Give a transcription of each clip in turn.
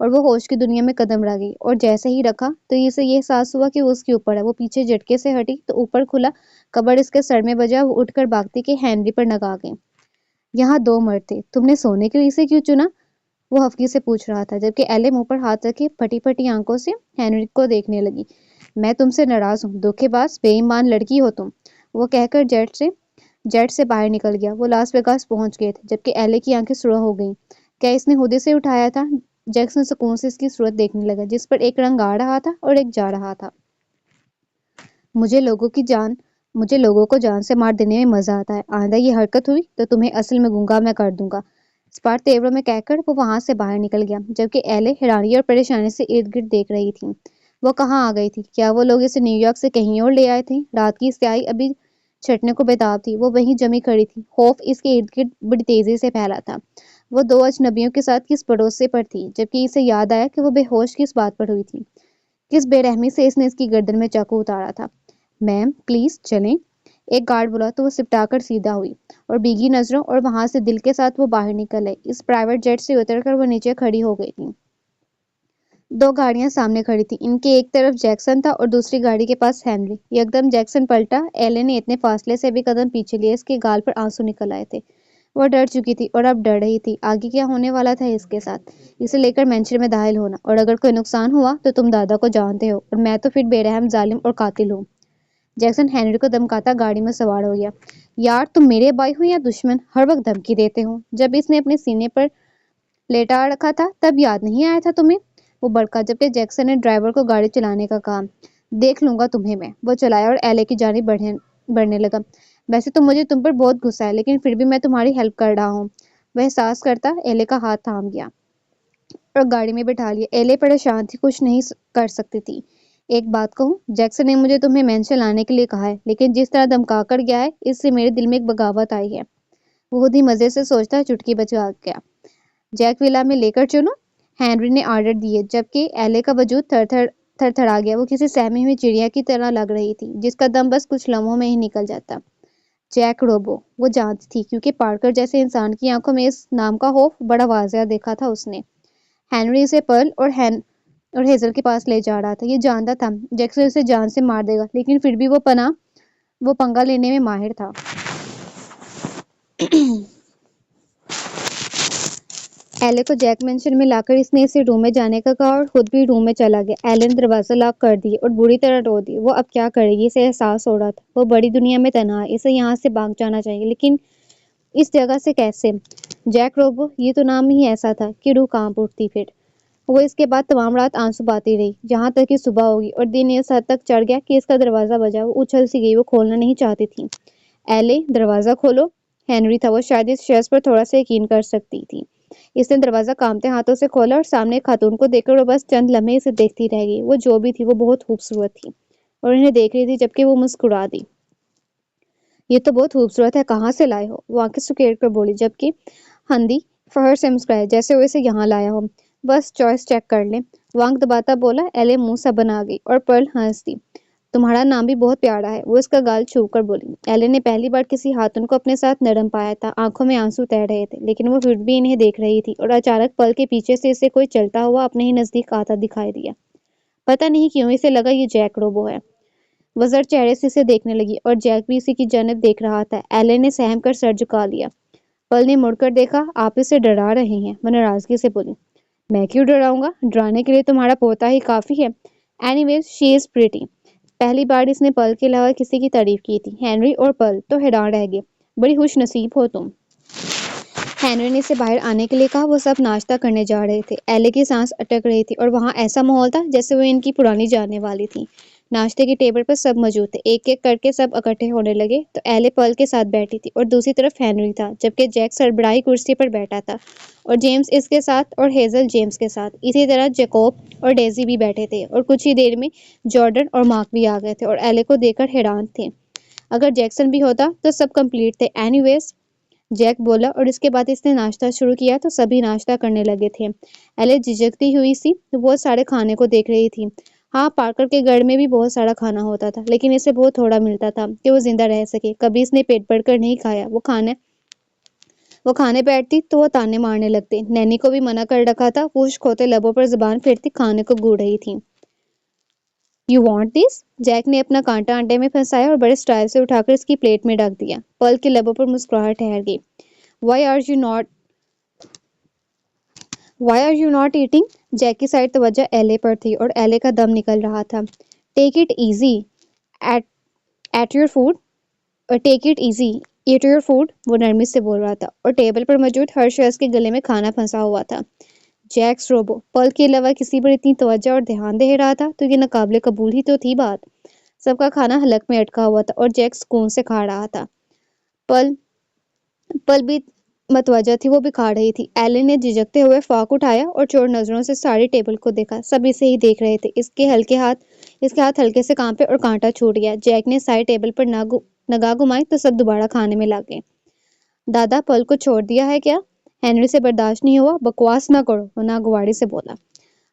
اور وہ ہوش کی دنیا میں قدم رہ گئی، اور جیسے ہی رکھا تو اسے یہ احساس ہوا کہ وہ اس کے اوپر ہے۔ وہ پیچھے جھٹکے سے ہٹی تو اوپر کھلا کبڑ اس کے سر میں بجا۔ وہ اٹھ کر بھاگتی کہ ہنری پر نگا گئی۔ یہاں دو مرد تھے، تم نے سونے کے لیے اسے کیوں چنا؟ وہ ہفکی سے پوچھ رہا تھا، جبکہ ایلے منہ پر ہاتھ رکھے پھٹی پھٹی آنکھوں سے ہنری کو دیکھنے لگی۔ میں تم سے ناراض ہوں، دھوکے باز بے ایمان لڑکی ہو تم، وہ کہہ کر جیٹ سے باہر نکل گیا۔ وہ لاس ویگاس پہنچ گئے تھے، جبکہ ایلے کی آنکھیں سرخ ہو گئیں۔ کیا اس نے ہودے سے اٹھایا تھا؟ جیکسن سکون سے اس کی صورت دیکھنے لگا، جس پر ایک رنگ آ رہا تھا اور ایک جا رہا تھا۔ مجھے لوگوں کو جان سے مار دینے میں مزہ آتا ہے۔ آئندہ یہ حرکت ہوئی تو تمہیں اصل میں گونگا میں کر دوں گا، اسپاٹ تیوروں میں کہہ کر وہ وہاں سے باہر نکل گیا، جبکہ ایلے حیرانی اور پریشانی سے ارد گرد دیکھ رہی تھی۔ وہ کہاں آ گئی تھی؟ کیا وہ لوگ اسے نیو یارک سے کہیں اور لے آئے تھے؟ رات کی سیاہی ابھی چھٹنے کو بےتاب تھی۔ وہ وہیں جمی کھڑی تھی، خوف اس کے ارد گرد بڑی تیزی سے پھیلا تھا۔ وہ دو اجنبیوں کے ساتھ کس بھروسے پر تھی، جبکہ اسے یاد آیا کہ وہ بے ہوش کس بات پر ہوئی تھی، کس بے رحمی سے اس نے اس کی گردن میں چاقو اتارا تھا۔ میم پلیز چلیں، ایک گارڈ بولا تو وہ سپٹا کر سیدھا ہوئی، اور بھیگی نظروں اور وہاں سے دل کے ساتھ وہ باہر نکل آئی۔ اس پرائیویٹ جیٹ سے اتر کر وہ نیچے کھڑی ہو گئی تھی۔ دو گاڑیاں سامنے کھڑی تھیں، ان کے ایک طرف جیکسن تھا اور دوسری گاڑی کے پاس ہنری۔ یکدم جیکسن پلٹا، ایلے نے اتنے فاصلے سے بھی قدم پیچھے لیے اس کے گال پر آنسو نکل آئے تھے۔ وہ ڈر چکی تھی اور اب ڈر رہی تھی، آگے کیا ہونے والا تھا اس کے ساتھ، اسے لے کر مینشن میں داخل ہونا، اور اگر کوئی نقصان ہوا تو تم دادا کو جانتے ہو، اور میں تو پھر بے رحم ظالم اور قاتل ہوں۔ جیکسن ہنری کو دمکاتا گاڑی میں سوار ہو گیا۔ یار تم میرے بھائی ہو یا دشمن، ہر وقت دھمکی دیتے ہو، جب اس نے اپنے سینے پر لیٹا رکھا تھا تب یاد نہیں آیا تھا تمہیں؟ وہ بڑکا، جبکہ جیکسن نے ڈرائیور کو گاڑی چلانے کا کہا۔ دیکھ لوں گا تمہیں میں، وہ چلایا اور ایلے کی جانب بڑھنے لگا۔ ویسے تو مجھے تم پر بہت غصہ ہے، لیکن پھر بھی میں تمہاری ہیلپ کر رہا ہوں، وہ احساس کرتا ایلے کا ہاتھ تھام گیا اور گاڑی میں بٹھا لیا۔ ایلے پریشان تھی، کچھ نہیں کر سکتی تھی۔ ایک بات کہوں، جیکسن نے مجھے تمہیں مینشن لانے کے لیے کہا ہے، لیکن جس طرح دمکا کر گیا ہے اس سے میرے دل میں ایک بغاوت آئی ہے۔ وہ خود ہی مزے سے سوچتا چٹکی بجا گیا۔ جیک ولا میں لے کر چلوں، ہنری نے آرڈر دیے، جبکہ ایلے کا وجود تھر تھر آ گیا۔ وہ کسی سہمی ہوئی چڑیا کی طرح لگ رہی تھی جس کا دم بس کچھ لمحوں میں ہی نکل جاتا۔ جیک روبو، وہ جانتی تھی، کیونکہ پارکر جیسے انسان کی آنکھوں میں اس نام کا خوف بڑا واضح دیکھا تھا اس نے۔ ہنری اسے پرل اور ہیزل کے پاس لے جا رہا تھا۔ یہ جانتا تھا جیکسن اسے جان سے مار دے گا، لیکن پھر بھی وہ پنگا لینے میں ماہر تھا۔ ایلے کو جیک مینشن میں لا کر اس نے اسے روم میں جانے کا کہا اور خود بھی روم میں چلا گیا۔ ایلے نے دروازہ لاک کر دیا اور بری طرح رو دی۔ وہ اب کیا کرے گی، اسے احساس ہو رہا تھا وہ بڑی دنیا میں تنہا ہے، اسے یہاں سے بھاگ جانا چاہیے، لیکن اس جگہ سے کیسے؟ جیک روبو، یہ تو نام ہی ایسا تھا کہ روح کانپ اٹھتی۔ پھر وہ اس کے بعد تمام رات آنسو بہاتی رہی، جہاں تک کہ صبح ہوگی، اور دن اس حد تک چڑھ گیا کہ اس کا دروازہ بجا۔ وہ اچھل سی گئی، وہ کھولنا نہیں چاہتی تھی۔ ایلے، دروازہ کھولو۔ ہنری تھا، وہ شاید اس شخص پر تھوڑا سا یقین کر سکتی تھی۔ اس نے دروازہ کانپتے ہاتھوں سے کھولا اور سامنے ایک خاتون کو دیکھ کر وہ بس چند لمحے اسے دیکھتی رہ گئی۔ وہ جو بھی تھی وہ بہت خوبصورت تھی اور انہیں دیکھ رہی تھی، جبکہ وہ مسکرا دی۔ یہ تو بہت خوبصورت ہے، کہاں سے لائے ہو؟ وہ آنکھیں سکیڑ کر بولی، جبکہ ہندی فخر سے مسکرایا جیسے وہ اسے یہاں لایا ہو۔ بس چوائس چیک کر لیں، وہ آنکھ دباتا بولا۔ ایلے منہ سا بنا گئی اور پرل ہنس دی۔ تمہارا نام بھی بہت پیارا ہے، وہ اس کا گال چھو کر بولی۔ ایلے نے پہلی بار کسی خاتون کو اپنے ساتھ نرم پایا تھا۔ آنکھوں میں آنسو تیر رہے تھے، لیکن وہ پھر بھی انہیں دیکھ رہی تھی، اور اچانک پل کے پیچھے سے اسے کوئی چلتا ہوا اپنے ہی نزدیک آتا دکھائی دیا۔ پتہ نہیں کیوں اسے لگا یہ جیک روبو ہے۔ وہ زرد چہرے سے اسے دیکھنے لگی، اور جیک بھی اسی کی جانب دیکھ رہا تھا۔ ایلے نے سہم کر سر جھکا لیا۔ پل نے مڑ کر دیکھا۔ آپ اسے ڈرا رہے ہیں، وہ ناراضگی سے بولی۔ میں کیوں ڈراؤں گا، ڈرانے کے لیے تمہارا پوتا ہی کافی ہے۔ Anyways she is pretty. پہلی بار اس نے پل کے علاوہ کسی کی تعریف کی تھی۔ ہنری اور پل تو حیران رہ گئے۔ بڑی خوش نصیب ہو تم۔ ہنری نے اسے باہر آنے کے لیے کہا۔ وہ سب ناشتہ کرنے جا رہے تھے۔ ایلے کی سانس اٹک رہی تھی، اور وہاں ایسا ماحول تھا جیسے وہ ان کی پرانی جاننے والی تھی۔ ناشتے کی ٹیبل پر سب موجود تھے، ایک ایک کر کے سب اکٹھے ہونے لگے تو ایلے پل کے ساتھ بیٹھی تھی اور دوسری طرف ہنری تھا، جبکہ جیک سربراہی کرسی پر بیٹھا تھا اور جیمز اس کے ساتھ اور ہیزل جیمز کے ساتھ۔ اسی طرح جیکوب اور ڈیزی بھی بیٹھے تھے، اور کچھ ہی دیر میں جارڈن اور مارک بھی آ گئے تھے اور ایلے کو دیکھ کر حیران تھے۔ اگر جیکسن بھی ہوتا تو سب کمپلیٹ تھے۔ اینی ویز، جیک بولا، اور اس کے بعد اس نے ناشتہ شروع کیا تو سبھی ناشتہ کرنے لگے تھے۔ ایلے جھجکتی ہوئی سی بہت سارے کھانے کو دیکھ رہی تھی۔ ہاں، پارکر کے گھر میں بھی بہت سارا کھانا ہوتا تھا، لیکن اسے بہت تھوڑا ملتا تھا کہ وہ زندہ رہ سکے۔ کبھی اس نے پیٹ بھر کر نہیں کھایا۔ وہ وہ کھانے بیٹھتی تو وہ تانے مارنے لگتے. نینی کو بھی منع کر رکھا تھا. وہ خشک ہوتے لبوں پر زبان پھیرتی کھانے کو گھڑ رہی تھی. You want this? جیک نے اپنا کانٹا انڈے میں پھنسایا اور بڑے سٹائل سے اٹھا کر اس کی پلیٹ میں ڈال دیا. پرل کے لبوں پر مسکراہٹ ٹھہر گئی. Why are you not eating? Jack کی سائڈ توجہ ایلے پر تھی اور ایلے کا دم نکل رہا تھا. Take it easy. At, at your food. Take it easy. Eat your food. وہ نرمی سے بول رہا تھا اور ٹیبل پر موجود ہر شخص کے گلے میں کھانا پھنسا ہوا تھا. جیکس روبو پل کے علاوہ کسی پر اتنی توجہ اور دھیان دے رہا تھا تو یہ ناقابل قبول ہی تو تھی بات. سب کا کھانا حلق میں اٹکا ہوا تھا اور جیک سکون سے کھا رہا تھا. پل بھی متوجہ تھی. وہ بھی کھا رہی تھی. ایلن نے جھجکتے ہوئے فاک اٹھایا اور چور نظروں سے ساری ٹیبل کو دیکھا. سب اسے ہی دیکھ رہے تھے. اس کے ہاتھ ہلکے سے کانپے اور کانٹا چھوٹ گیا. جیک نے ساری ٹیبل پر نگاہ گھمائی تو سب دوبارہ کھانے میں لگ گئے. دادا پل کو چھوڑ دیا ہے کیا؟ ہنری سے برداشت نہیں ہوا. بکواس نہ کرو، وہ ناگواری سے بولا.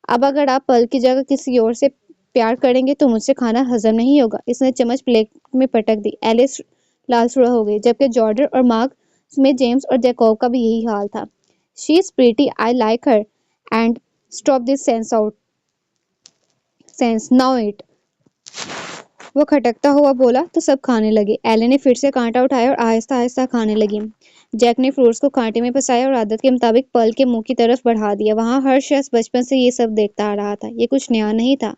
اب اگر آپ پل کی جگہ کسی اور سے پیار کریں گے تو مجھ سے کھانا ہضم نہیں ہوگا. اس نے چمچ پلیٹ میں پٹک دی. ایلس لال سوڑا ہو گئی جبکہ جارڈن اور مارک میں جیمز اور جیکوب کا بھی یہی حال تھا. She is pretty. I like her. And stop this sense. Now eat. وہ کھٹکتا ہوا بولا تو سب کھانے لگے. ایلن نے پھر سے کانٹا اٹھایا اور آہستہ آہستہ کھانے لگی. جیک نے فروٹس کو کانٹے میں پھنسایا اور عادت کے مطابق پل کے منہ کی طرف بڑھا دیا. وہاں ہر شخص بچپن سے یہ سب دیکھتا آ رہا تھا. یہ کچھ نیا نہیں تھا.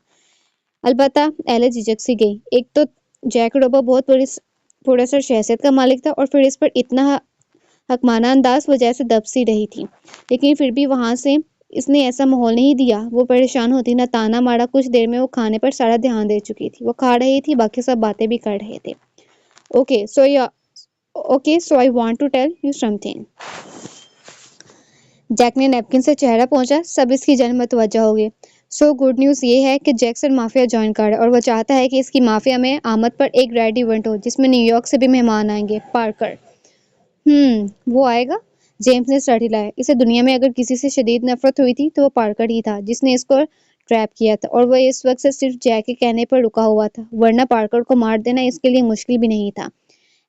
البتہ ایلن جھجک سی گئی. ایک تو جیک روبو بہت تھوڑا سا شخصیت کا مالک تھا اور پھر اس پر اتنا حکمانہ انداز وہ جیسے دب سی رہی تھی. لیکن پھر بھی وہاں سے اس نے ایسا ماحول نہیں دیا. وہ پریشان ہوتی نہ تانا مارا. کچھ دیر میں وہ کھانے پر سارا دھیان دے چکی تھی. وہ کھا رہی تھی. باقی سب باتیں بھی کر رہے تھے. Okay, so I want to tell you something. Jack نے نیپکن سے چہرہ پہنچا. سب اس کی جانب متوجہ ہو گئے. سو گڈ نیوز یہ ہے کہ جیکسن مافیا جوائن کر رہا ہے اور وہ چاہتا ہے کہ اس کی مافیا میں آمد پر ایک ریڈ ایونٹ ہو جس میں نیو یارک سے بھی مہمان آئیں گے. پارکر وہ آئے گا؟ جیمز نے سر ہلایا. اسے دنیا میں اگر کسی سے شدید نفرت ہوئی تھی تو وہ پارکر ہی تھا جس نے اس کو ٹریپ کیا تھا. اور وہ اس وقت سے صرف جیک کے کہنے پر رکا ہوا تھا ورنہ پارکر کو مار دینا اس کے لیے مشکل بھی نہیں تھا.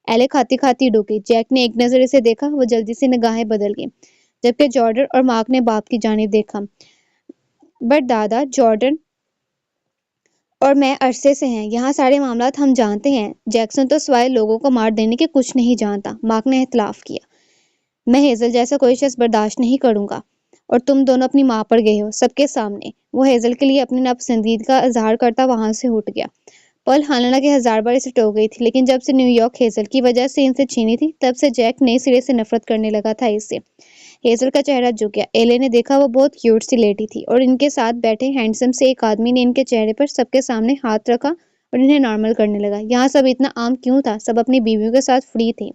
ایلے کھاتی کھاتی ڈوکی. جیک نے ایک نظر اسے دیکھا. وہ جلدی سے نگاہیں بدل گئی جبکہ جارڈن اور مارک نے باپ کی جانب دیکھا. بٹ دادا، جارڈن اور میں عرصے سے ہیں یہاں. سارے معاملات ہم جانتے ہیں. جیکسن تو سوائے لوگوں کو مار دینے کے کچھ نہیں جانتا. مارک نے اختلاف کیا. میں ہیزل جیسا کوئی شخص برداشت نہیں کروں گا. اور تم دونوں اپنی ماں پر گئے ہو سب کے سامنے. وہ ہیزل کے لیے اپنی ناپسندیدگی کا اظہار کرتا وہاں سے اٹھ گیا. پل حالانکہ 1000 بار اسے ٹوک گئی تھی لیکن جب سے نیو یارک ہیزل کی وجہ سے ان سے چھینی تھی تب سے جیک نئے سرے سے نفرت کرنے لگا تھا اس سے. ہیزل کا چہرہ جھک گیا. ایلے نے دیکھا وہ بہت کیوٹ سی لیڈی تھی اور ان کے ساتھ بیٹھے ہینڈسم سے ایک آدمی نے ان کے چہرے پر سب کے سامنے ہاتھ رکھا اور انہیں نارمل کرنے لگا. یہاں سب اتنا عام کیوں تھا؟ سب اپنی بیویوں کے ساتھ فری تھے.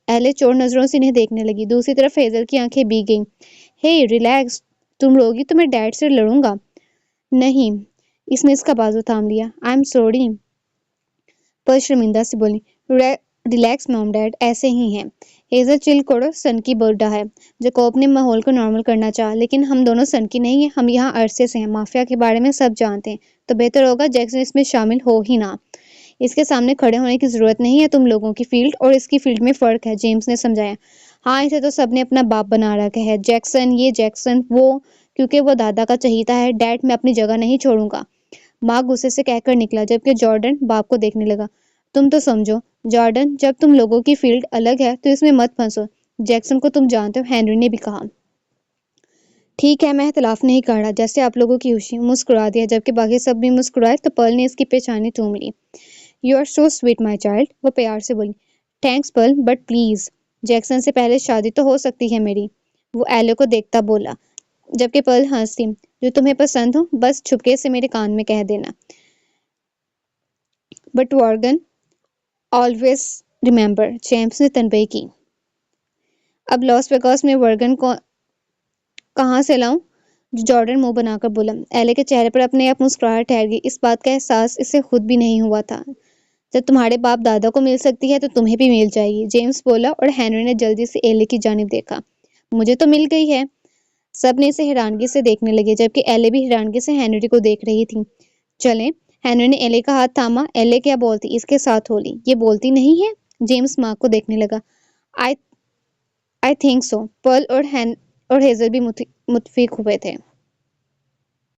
ایلے چور نظروں سے انہیں دیکھنے لگی. دوسری طرف ہیزل کی آنکھیں بھیگ گئیں. hey relax. تم روگی تو میں ڈیڈ سے لڑوں گا. نہیں. اس نے اس کا بازو تھام لیا. I'm sorry. پر شرمندہ سے بولی. ریلیکس مام ڈیڈ ایسے ہی ہیں. ہیزل چل کرو. سن کی برڈا ہے. جیکوب نے ماحول کو نارمل کرنا چاہا. لیکن ہم دونوں سن کی نہیں ہیں. ہم یہاں عرصے سے ہیں. مافیا کے بارے میں سب جانتے ہیں. تو بہتر ہوگا جیکسن اس میں شامل ہو ہی نہ. اس کے سامنے کھڑے ہونے کی ضرورت نہیں ہے. تم لوگوں کی فیلڈ اور اس کی فیلڈ میں فرق ہے. جیمز نے سمجھایا. ہاں اسے تو سب نے اپنا باپ بنا رکھا ہے. جیکسن یہ جیکسن وہ کیونکہ وہ دادا کا چہیتا ہے. ڈیڈ میں اپنی جگہ نہیں چھوڑوں گا. ماں غصے سے کہہ کر نکلا جبکہ جارڈن باپ کو دیکھنے لگا. تم تو سمجھو جارڈن جب تم لوگوں کی فیلڈ الگ ہے تو اس میں مت پھنسو. جیکسن کو تم جانتے ہو. ہنری نے بھی کہا. ٹھیک ہے میں اختلاف نہیں کر رہا. جیسے آپ لوگوں کی خوشی. مسکرا دیا جبکہ باقی سب بھی مسکرائے تو پرل نے اس کی پیشانی چوم لی. You are so sweet my child. وہ پیار سے بولی. Thanks Pearl but please. Jackson سے پہلے شادی تو ہو سکتی ہے میری. وہ ایلے کو دیکھتا بولا جبکہ پرل ہنسی. جو تمہیں پسند ہو بس چھپکے سے میرے کان میں کہہ دینا. بٹ وارگن آلویز ریممبر. جیمز نے تنبیہ کی. اب لاس ویگاس میں ورگن کو کہاں سے لاؤں؟ جارڈن منہ بنا کر بولا. ایلے کے چہرے پر اپنے آپ مسکراہٹ ٹھہر گئی. اس بات کا احساس اسے خود بھی نہیں ہوا تھا. جب تمہارے باپ دادا کو مل سکتی ہے تو تمہیں بھی مل جائے گی. جیمز بولا اور ہنری نے جلدی سے ایلے کی جانب دیکھا. مجھے تو مل گئی ہے. سب نے اسے حیرانگی سے دیکھنے لگے جبکہ ایلے بھی حیرانگی سے ہنری کو دیکھ رہی تھی. چلیں. ہنری نے ایلے کا ہاتھ تھاما. ایلے کیا بولتی اس کے ساتھ ہو لی. یہ بولتی نہیں ہے. جیمز ماں کو دیکھنے لگا. آئی تھنک سو، پرل اور ہیزل بھی متفق ہوئے تھے۔